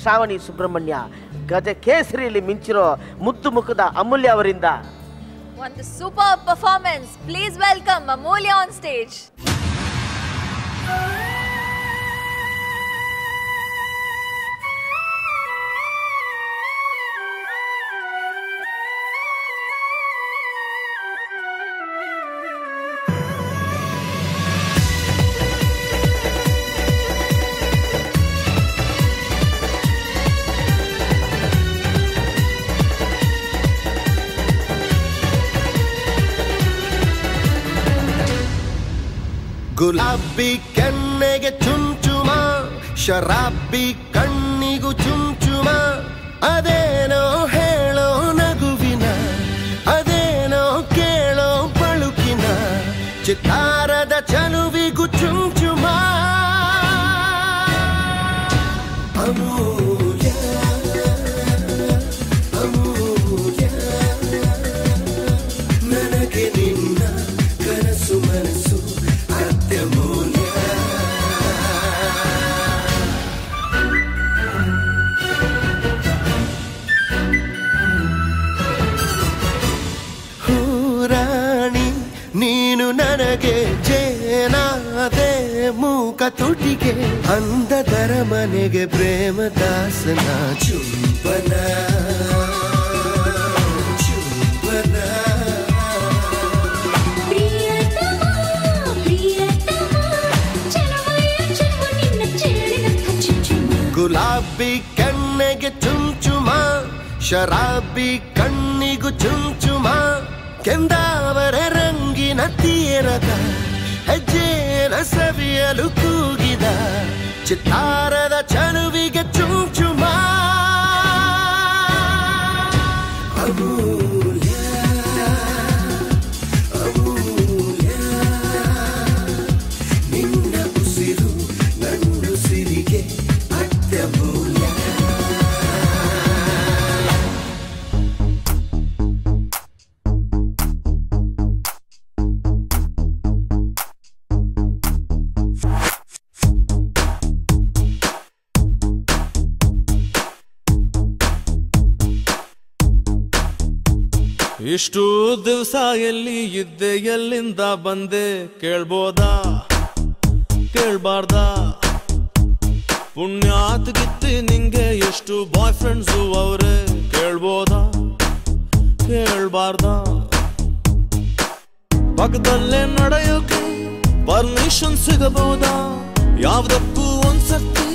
ಶ್ರಾವಣಿ ಸುಬ್ರಹ್ಮಣ್ಯ, ಗಜ ಕೇಸರಿಯಲ್ಲಿ ಮಿಂಚಿರೋ ಮುತ್ತು ಮುಖದ ಅಮೂಲ್ಯ ಅವರಿಂದ ಒಂದು super performance. Please welcome Amulya on stage. ಗುಲಾಬಿ ಕೆನ್ನೆಗೆ ಚುಂಚುಮ, ಶರಾಬಿ ಕಣ್ಣಿಗೂ ಚುಂಚುಮ, ಅದೇನೋ ಹೇಳೋ ನಗುವಿನ, ಅದೇನೋ ಕೇಳೋ ಬಳುಕಿನ, ಚಿತ್ತಾರದ ಚಲುವಿಗೂ ಚುಂಚುಮ. ಅಮೂಲ್ಯ ಅಮೂಲ್ಯ ನನಗೆ ನಿನ್ನ ಕನಸು ಮನಸ್ಸು ಅತ್ಯಮೂಲ್ಯ. ಹೂರಾಣಿ ನೀನು ನನಗೆ ಜೇನಾದೆ ಮೂಕ ತುಟಿಗೆ, ಅಂದದರ ಮನೆಗೆ ಪ್ರೇಮದಾಸನ ಚುಂಬನ ಚುಂಬನ. ಗುಲಾಬಿ ಕಣ್ಣಿಗೆ ಚುಂಚುಮ, ಶರಾಬಿ ಕಣ್ಣಿಗೂ ಚುಂಚುಮ, ಕೆಂದಾವರ ರಂಗಿನ ತೀರದ ಹೆಜ್ಜೆನ ಸವಿಯಲು ಕೂಗಿದ, ಚಿತ್ತಾರದ ಚಲುವಿಗೆ ಚುಂಚುಮ. ಅಮೂಲ್ಯ ಅಮೂಲ್ಯ ನಿನ್ನ ಉಸಿರು ನನ್ನುಸಿರಿಗೆ ಅತ್ಯಮೂಲ್ಯ. ಇಷ್ಟು ದಿವಸ ಎಲ್ಲಿ ಇದ್ದೆ, ಎಲ್ಲಿಂದ ಬಂದೆ ಕೇಳ್ಬೋದಾ ಕೇಳ್ಬಾರ್ದಾ? ಪುಣ್ಯಾತ್ಗಿತ್ತಿ ನಿಂಗೆ ಎಷ್ಟು ಬಾಯ್ ಫ್ರೆಂಡ್ಸು ಅವ್ರೆ ಕೇಳ್ಬೋದಾ ಕೇಳ್ಬಾರ್ದಾ? ಪಕ್ಕದಲ್ಲೇ ನಡೆಯೋಕೆ ಪರ್ಮಿಷನ್ ಸಿಗಬಹುದಾ? ಯಾವ್ದಕ್ಕೂ ಒಂದ್ಸರ್ತಿ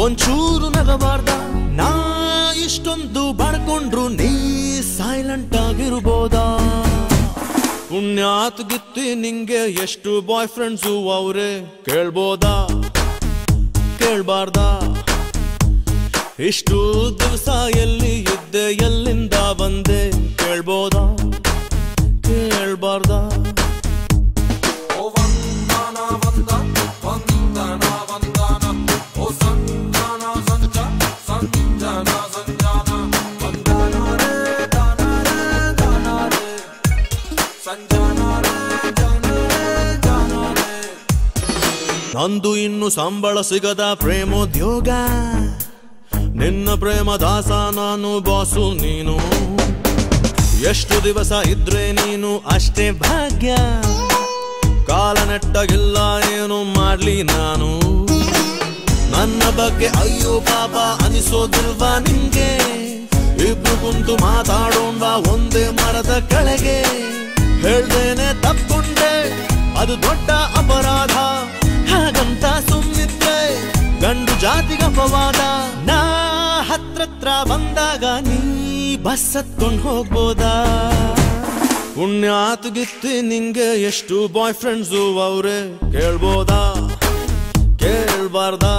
ಒಂಚೂರು ನಗಬಾರ್ದ? ನಾ ಇಷ್ಟೊಂದು ಬಡ್ಕೊಂಡ್ರು ನೀ ಸೈಲೆಂಟ್ ಆಗಿರ್ಬೋದಾ? ಪುಣ್ಯಾತ್ಗಿತ್ತಿ ನಿಂಗೆ ಎಷ್ಟು ಬಾಯ್ ಫ್ರೆಂಡ್ಸು ಅವ್ರೆ ಕೇಳ್ಬೋದಾ ಕೇಳ್ಬಾರ್ದಾ? ಇಷ್ಟು ದಿವಸ ಎಲ್ಲಿ ಇದ್ದೆ, ಎಲ್ಲಿಂದ ಬಂದೆ ಕೇಳ್ಬೋದಾ ಕೇಳ್ಬಾರ್ದಾ? ನಂದು ಇನ್ನು ಸಂಬಳ ಸಿಗದ ಪ್ರೇಮೋದ್ಯೋಗ, ನಿನ್ನ ಪ್ರೇಮ ದಾಸ ನಾನು, ಬಾಸು ನೀನು. ಎಷ್ಟು ದಿವಸ ಇದ್ರೆ ನೀನು ಅಷ್ಟೇ ಭಾಗ್ಯ, ಕಾಲ ನೆಟ್ಟಗಿಲ್ಲ ಏನು ಮಾಡ್ಲಿ ನಾನು. ನನ್ನ ಬಗ್ಗೆ ಅಯ್ಯೋ ಪಾಪ ಅನಿಸೋದಿಲ್ವಾ ನಿಂಗೆ? ಇಬ್ರು ಕುಂತು ಮಾತಾಡೋಣ್ವಾ ಒಂದೇ ಮರದ ಕೆಳಗೆ. ಹೇಳ್ದೇನೆ ತಪ್ಕೊಂಡ್ರೆ ಅದು ದೊಡ್ಡ ಅಪರಾಧ, ಹಾಗಂತ ಸುಮ್ನಿದ್ರೆ ಗಂಡು ಜಾತಿಗೆ ಅಪವಾದ. ನಾ ಹತ್ರತ್ರ ಬಂದಾಗ ನೀ ಬಸ್ ಹತ್ಕೊಂಡ್ ಹೋಗ್ಬೋದಾ? ಪುಣ್ಯಾತ್ಗಿತ್ತಿ ನಿಂಗೆ ಎಷ್ಟು ಬಾಯ್ ಫ್ರೆಂಡ್ಸು ಅವ್ರೆ ಕೇಳ್ಬೋದಾ ಕೇಳ್ಬಾರ್ದಾ?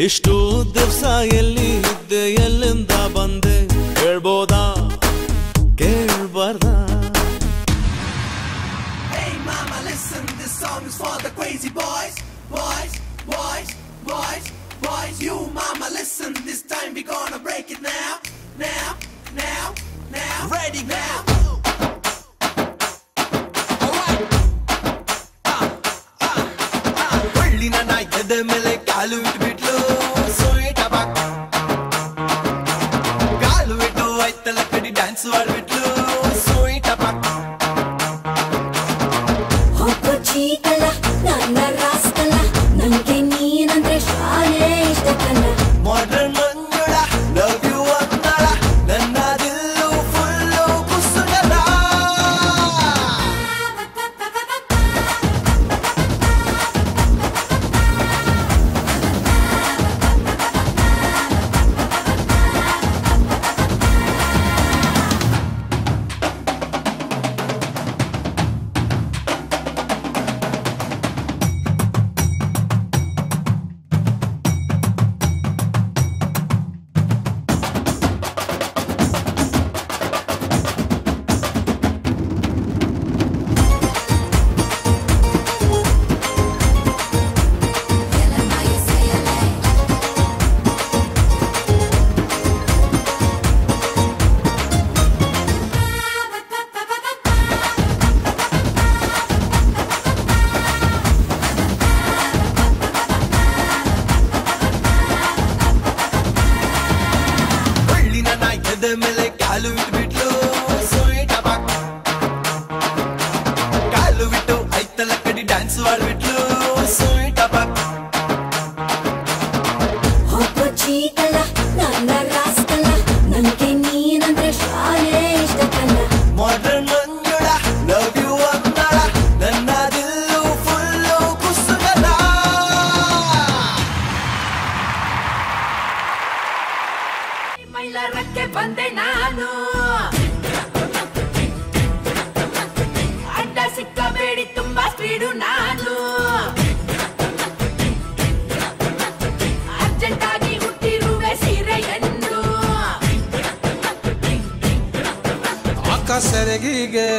ಇಷ್ಟು ದಿವಸ ಎಲ್ಲಿ ಇದ್ದೆ, ಎಲ್ಲಿಂದ ಬಂದೆ ಕೇಳ್ಬೋದಾ ಕೇಳ್ಬಾರ್ದಾ? Song is for the crazy boys, boys, boys, boys, boys. You mama listen, this time we gonna break it now, now, now, now. Ready now. Alright. Pallina na yede mele kalu itbitlu, sweet aba dance ಆಡ್ಬಿಟ್ಲು sweet ಅಪ್ಪ ಹೋಗೋ ಚೀಕಲ್ಲ ನನ್ನ ರಾಸ್ಕಲ್ಲ ನಂಗೆ ನೀನಂದ್ರೆ ಶಾಲೆ ಇಷ್ಟ ಕಲ್ಲ modern Manjula love you ಅಂದಳ ನನ್ನ Dillu full ಕುಸುಗಲ ಮೇಲೆ ಕಾಲು ಬಿಟ್ಬಿಟ್ಲು ಸ್ವೀಟ್ ಅಪ್ಪ ಕಾಲು ಬಿಟ್ಟು ಐತಲ ಕಡಿ ಡ್ಯಾನ್ಸ್ ಆಡ್ಬಿಟ್ಲು ಸ್ವೀಟ್ ಅಪ್ಪ ಹೋಗೋ ಚೀಕಲ್ಲ ನನ್ನ ರಾಸ್ಕಲ್ಲ ನಂಗೆ ನೀನಂದ್ರೆ ಶಾಲೆ ಇಷ್ಟ ಕಲ್ಲ ಮಾಡರ್ನ್ ಮಂಜುಳ ಲವ್ ಯು ಅಂದಳ ನನ್ನ ದಿಲ್ಲು ಫುಲ್ಲು ಕುಸುಗಲ ಮೈಲಾರಕ್ಕೆ ಬಂದೆ ನಾನು ಅಡ್ಡ ಸಿಕ್ಕಬೇಡಿ ತುಂಬಾ ಸ್ಪೀಡು ನಾನು ಅರ್ಜೆಂಟ್ ಆಗಿ ಹುಟ್ಟಿರುವೆ ಸೀರೆಯನ್ನು ಆಕಾಶ ಸೆರಗಿಗೆ